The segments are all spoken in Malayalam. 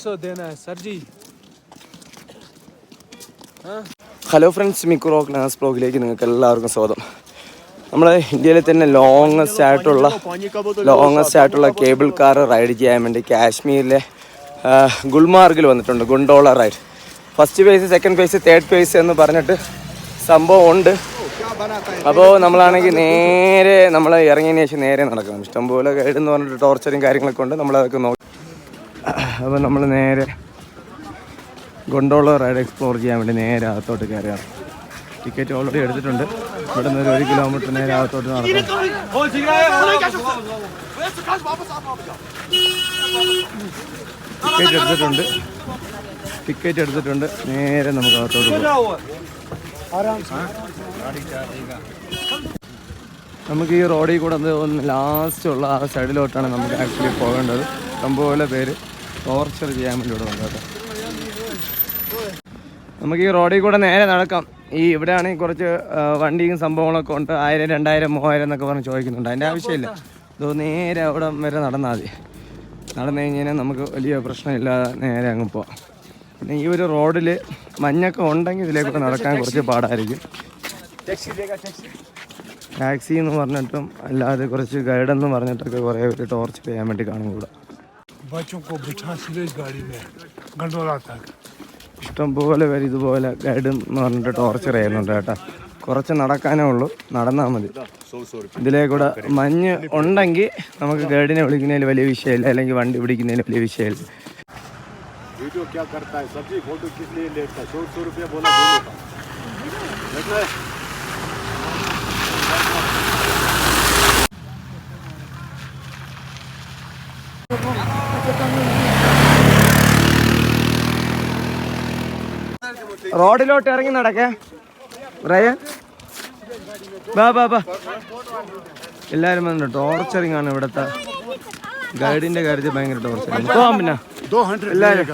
250 देना है सर जी. ഹലോ ഫ്രണ്ട്സ്, മിക്കു റോക്ക് നാസ് ബ്ലോഗിലേക്ക് നിങ്ങൾക്ക് എല്ലാവർക്കും സ്വാഗതം. നമ്മുടെ ഇന്ത്യയിലെ തന്നെ ലോങ്ങസ്റ്റ് ആയിട്ടുള്ള കേബിൾ കാർ റൈഡ് ചെയ്യാൻ വേണ്ടി കാശ്മീരിലെ ഗുൽമാർഗിൽ വന്നിട്ടുണ്ട്. Gondola ride. First phase, second phase, third phase എന്ന് പറഞ്ഞിട്ട് സംഭവം ഉണ്ട്. അപ്പോൾ നമ്മളാണെങ്കിൽ നേരെ നമ്മൾ ഇറങ്ങിയതിന് ശേഷം നേരെ നടക്കണം. ഇഷ്ടംപോലെ ഗൈഡ് എന്ന് പറഞ്ഞിട്ട് ടോർച്ചറും കാര്യങ്ങളൊക്കെ ഉണ്ട്. നമ്മളതൊക്കെ നോക്കി. അപ്പോൾ നമ്മൾ നേരെ ഗുണ്ടോള റൈഡ് എക്സ്പ്ലോർ ചെയ്യാൻ വേണ്ടി നേരെ അകത്തോട്ട് കയറിയാണ്. ടിക്കറ്റ് ഓൾറെഡി എടുത്തിട്ടുണ്ട്. ഇവിടെ നിന്ന് 1 കിലോമീറ്റർ നേരെ അകത്തോട്ട് നടക്കണം. ടിക്കറ്റ് എടുത്തിട്ടുണ്ട്. നേരെ നമുക്ക് അകത്തോട്ട് പോകാം. നമുക്ക് ഈ റോഡിൽ കൂടെ ഒന്ന് ലാസ്റ്റുള്ള ആ സൈഡിലോട്ടാണ് നമുക്ക് ആക്ച്വലി പോകേണ്ടത്. ഇഷ്ടംപോലെ പേര് ടോർച്ചർ ചെയ്യാൻ വേണ്ടി ഇവിടെ ഉണ്ട് കേട്ടോ. നമുക്ക് ഈ റോഡിൽ കൂടെ നേരെ നടക്കാം. ഈ ഇവിടെയാണെങ്കിൽ കുറച്ച് വണ്ടിയും സംഭവങ്ങളൊക്കെ ഉണ്ട്. 1000, 2000, 3000 എന്നൊക്കെ പറഞ്ഞ് ചോദിക്കുന്നുണ്ട്. അതിൻ്റെ ആവശ്യമില്ല. ഇത് നേരെ അവിടെ വരെ നടന്നാൽ മതി. നടന്നു കഴിഞ്ഞാൽ നമുക്ക് വലിയ പ്രശ്നമില്ലാതെ നേരെ അങ്ങ് പോവാം. പിന്നെ ഈ ഒരു റോഡിൽ മഞ്ഞൊക്കെ ഉണ്ടെങ്കിൽ ഇതിലേക്കൂടെ നടക്കാൻ കുറച്ച് പാടായിരിക്കും. ടാക്സി എന്ന് പറഞ്ഞിട്ടും അല്ലാതെ കുറച്ച് ഗൈഡെന്ന് പറഞ്ഞിട്ടൊക്കെ കുറേ പേര് ടോർച്ചർ ചെയ്യാൻ വേണ്ടി കാണും കൂടെ. ഇഷ്ടംപോലെ പേര് ഇതുപോലെ ഗൈഡ് എന്ന് പറഞ്ഞിട്ട് ടോർച്ചർ ചെയ്യുന്നുണ്ട് കേട്ടോ. കുറച്ച് നടക്കാനേ ഉള്ളൂ, നടന്നാൽ മതി. ഇതിലേക്കൂടെ മഞ്ഞ് ഉണ്ടെങ്കിൽ നമുക്ക് ഗൈഡിനെ വിളിക്കുന്നതിൽ വലിയ വിഷയമില്ല, അല്ലെങ്കിൽ വണ്ടി പിടിക്കുന്നതിൽ വലിയ വിഷയമില്ല. റോഡിലോട്ട് ഇറങ്ങി നടക്കേ റയൻ. ബാ ബാ ബാ. എല്ലാവരും വന്നിട്ട് ടോർച്ചറിങ് ആണ് ഇവിടുത്തെ ഗൈഡിന്റെ കാര്യത്തിൽ. ഭയങ്കര ടോർച്ചറിങ്. പോവാം. പിന്നെ എല്ലാവരും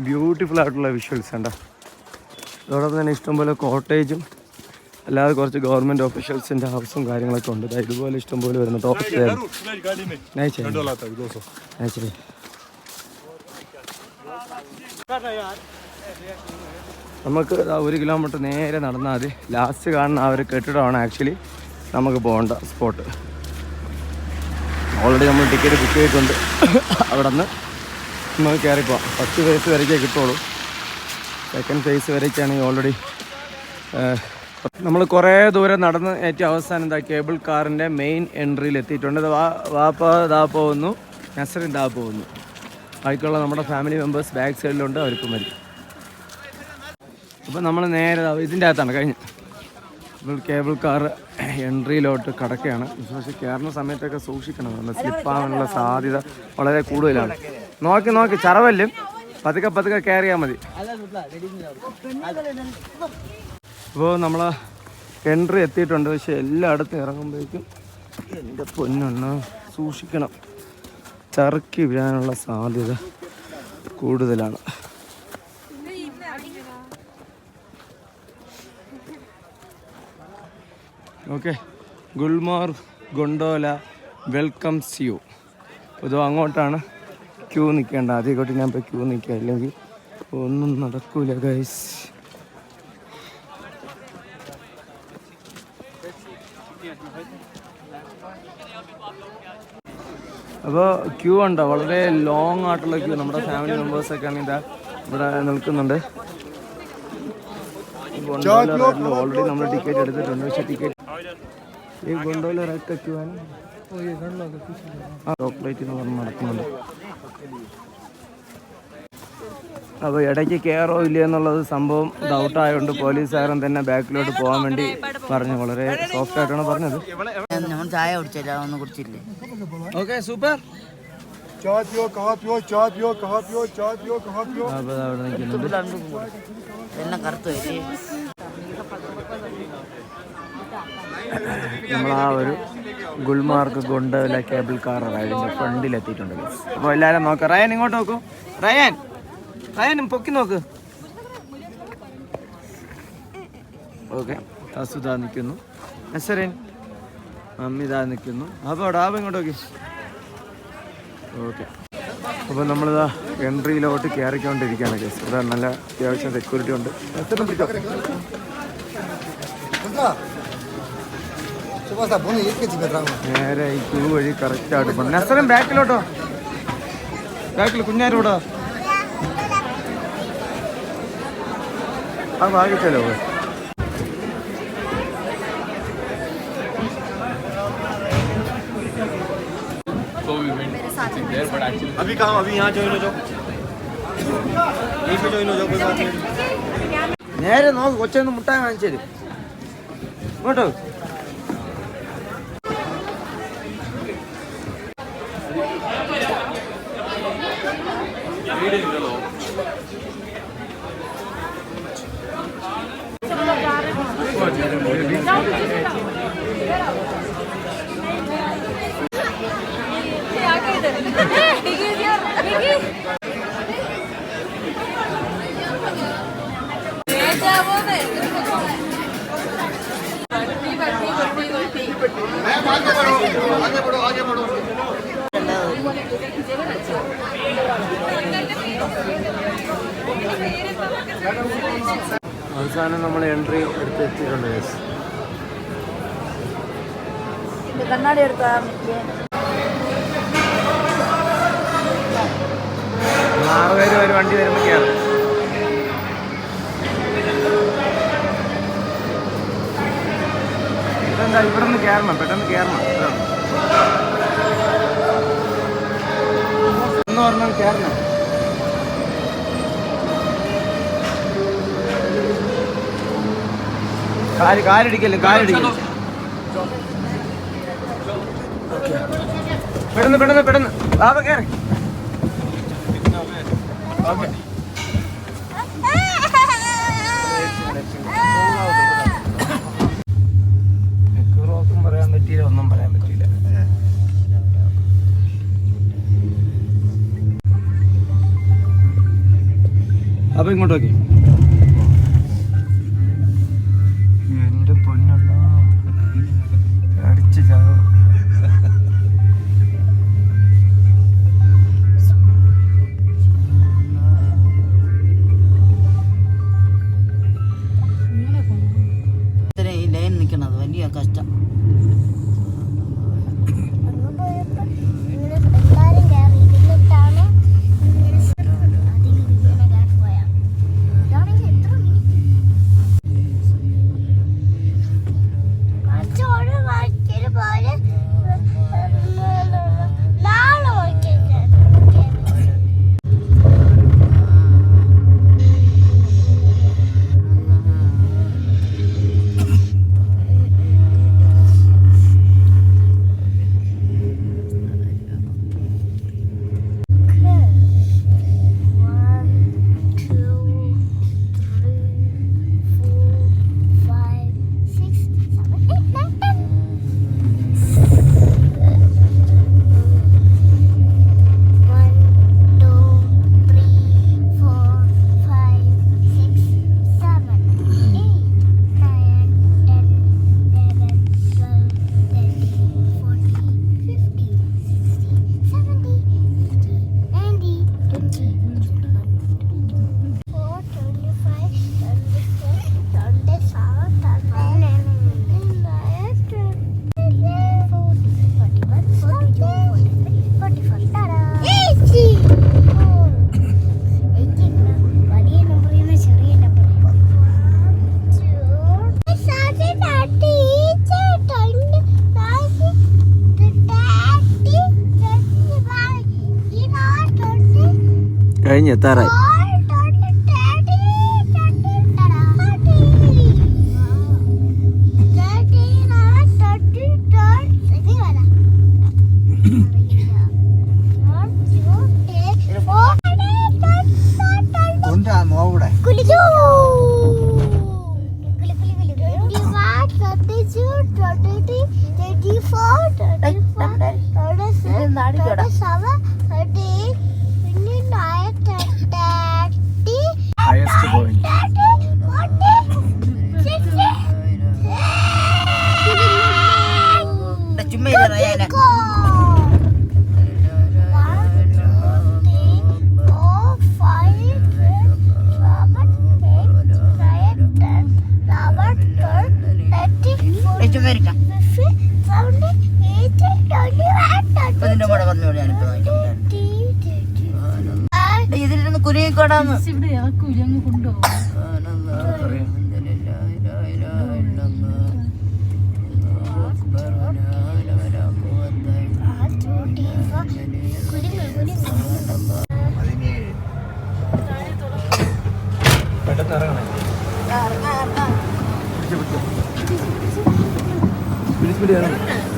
ബ്യൂട്ടിഫുൾ ആയിട്ടുള്ള വിഷ്വൽസ് ഉണ്ടോ. അതോടൊപ്പം തന്നെ ഇഷ്ടംപോലെ കോട്ടേജും അല്ലാതെ കുറച്ച് ഗവൺമെന്റ് ഓഫീഷ്യൽസിന്റെ ഹൗസും കാര്യങ്ങളൊക്കെ ഉണ്ട്. ഇതുപോലെ ഇഷ്ടംപോലെ വരുന്ന ടോർച്ചർ. നമുക്ക് 1 കിലോമീറ്റർ നേരെ നടന്നാൽ മതി. ലാസ്റ്റ് കാണുന്ന ആ ഒരു കെട്ടിടമാണ് ആക്ച്വലി നമുക്ക് പോകേണ്ട സ്പോട്ട്. ഓൾറെഡി നമ്മൾ ടിക്കറ്റ് ബുക്ക് ചെയ്തിട്ടുണ്ട്. അവിടെ നിന്ന് നമുക്ക് കയറിപ്പോവാം. ഫസ്റ്റ് ഫേസ് വരയ്ക്കേ കിട്ടുള്ളൂ. സെക്കൻഡ് ഫേസ് വരയ്ക്കാണെങ്കിൽ ഓൾറെഡി നമ്മൾ കുറേ ദൂരം നടന്ന് ഏറ്റവും അവസാനം എന്താ കേബിൾ കാറിൻ്റെ മെയിൻ എൻട്രിയിൽ എത്തിയിട്ടുണ്ട്. വാപ്പ ദാ പോകുന്നു, നസറിൻ ദാ പോകുന്നു. ബാക്കിയുള്ള നമ്മുടെ ഫാമിലി മെമ്പേഴ്സ് ബാക്ക് സൈഡിലുണ്ട്, അവർക്കും മതി. അപ്പോൾ നമ്മൾ നേരെ ഇതിൻ്റെ അകത്താണ് കഴിഞ്ഞ് ഇപ്പോൾ കേബിൾ കാർ എൻട്രിയിലോട്ട് കടക്കുകയാണ്. പക്ഷേ കയറുന്ന സമയത്തൊക്കെ സൂക്ഷിക്കണം, സ്ലിപ്പാകാനുള്ള സാധ്യത വളരെ കൂടുതലാണ്. നോക്കി ചറവല്ലും പതുക്കെ കയറിയാൽ മതി. അപ്പോൾ നമ്മൾ എൻട്രി എത്തിയിട്ടുണ്ട്. പക്ഷേ എല്ലായിടത്തും ഇറങ്ങുമ്പോഴേക്കും എൻ്റെ പൊന്നൊന്ന് സൂക്ഷിക്കണം, ചറുക്കി വീഴാനുള്ള സാധ്യത കൂടുതലാണ്. Okay, Gulmarg gondola welcomes you. ഇത് അങ്ങോട്ടാണ് ക്യൂ നിൽക്കേണ്ട. ആദ്യമായിട്ട് ഞാൻ ഇപ്പോൾ ക്യൂ നിൽക്കുക, അല്ലെങ്കിൽ ഒന്നും നടക്കൂല ഗൈസ്. അപ്പോൾ ക്യൂ ഉണ്ടോ, വളരെ ലോങ് ആയിട്ടുള്ള ക്യൂ. നമ്മുടെ ഫാമിലി മെമ്പേഴ്സൊക്കെ ആണെങ്കിൽ ഇതാ ഇവിടെ നിൽക്കുന്നുണ്ട്. ഓൾറെഡി നമ്മൾ ടിക്കറ്റ് എടുത്തിട്ടുണ്ട്. പക്ഷേ ടിക്കറ്റ് ഈ ഗൊണ്ടോല റൈഡ് ക്യൂ ആണ്. ചോക്ലേറ്റ് എന്ന് പറഞ്ഞ് നടക്കുന്നുണ്ട്. അപ്പോൾ ഇടയ്ക്ക് കയറോ ഇല്ല എന്നുള്ളത് സംഭവം ഡൗട്ടായതുകൊണ്ട് പോലീസുകാരൻ തന്നെ ബാക്കിലോട്ട് പോകാൻ വേണ്ടി പറഞ്ഞു. വളരെ സോഫ്റ്റ് ആയിട്ടാണ് പറഞ്ഞത്. ചായ കുടിച്ചില്ല, ഒന്നും കുടിച്ചില്ലേ. Okay, super. അവിടെ നിൽക്കുന്നുണ്ട്. എല്ലാം കറുത്തു വരും. നമ്മൾ ആ ഒരു ഗുൽമാർഗ് ഗൊണ്ടോല കേബിൾ കാർ റൈഡിൻ്റെ ഫ്രണ്ടിലെത്തിയിട്ടുണ്ട്. അപ്പോൾ എല്ലാവരും നോക്കാം. റയൻ ഇങ്ങോട്ട് നോക്കൂ. റയൻ പൊക്കി നോക്ക്. ഓക്കെ, അസുദാ നിൽക്കുന്നു. നസറിൻ മമ്മി ഇതാ നിൽക്കുന്നു. അപ്പോൾ ഡാബ് ഇങ്ങോട്ട് നോക്കി. ഓക്കെ, അപ്പോൾ നമ്മളിതാ എൻട്രിയിലോട്ട് കയറിക്കൊണ്ടിരിക്കുകയാണ് കേസ്. ഇവിടെ നല്ല അത്യാവശ്യം സെക്യൂരിറ്റി ഉണ്ട്. നേരെ ഈ ക്യൂ വഴി കറക്റ്റായിട്ട് പോകണം. നസറും ബാക്കിലോട്ടോ, ബാക്കിൽ കുഞ്ഞാരോടാ ആ ഭാഗിച്ചല്ലോ. अभी कहाँ? अभी यहाँ ज्वाइन हो जाओ, यहीं पे ज्वाइन हो जाओ, कोई बात नहीं. നേരെ നോക്ക്, കൊച്ചൊന്ന് മുട്ടാൻ കാണിച്ചേരും ഇങ്ങോട്ടോ. അവസാനം നമ്മൾ എൻട്രി എടുത്തെത്തിയിട്ടുണ്ട്. കണ്ണാടി എടുത്താ 6 പേര് ഒരു വണ്ടി വരുമ്പോഴാണ്. ഇതെന്താ ഇവിടെ നിന്ന് കയറണം, പെട്ടെന്ന് കയറണം. എന്ന് പറഞ്ഞാൽ കയറണം. കാലിടിക്കല്ലേ, കാലിടിക്കല്ലേ. പെട്ടെന്ന് പെട്ടെന്ന് പെട്ടെന്ന് ബാബ കയറി. ഓക്കെ, നെക്റോക്കും പറയാൻ പറ്റിയില്ല, ഒന്നും പറയാൻ പറ്റിയില്ല. അപ്പൊ ഇങ്ങോട്ടോക്കെ എന്റെ പൊന്നുള്ള അടിച്ച് ചാവും. ഈ ലൈൻ നിൽക്കണത് വലിയ കഷ്ടം. കഴിഞ്ഞ് എത്താറായി. ഇറങ്ങിക്കോടാന്ന് ഇവിടെ ഇറക്കൂല അങ്ങ് കൊണ്ടുപോകും. പെട്ടെന്ന് ഇറങ്ങണേ. പിടിച്ച് പിടിച്ച്. പിടിച്ച് പിടിച്ച് ഇറങ്ങ്.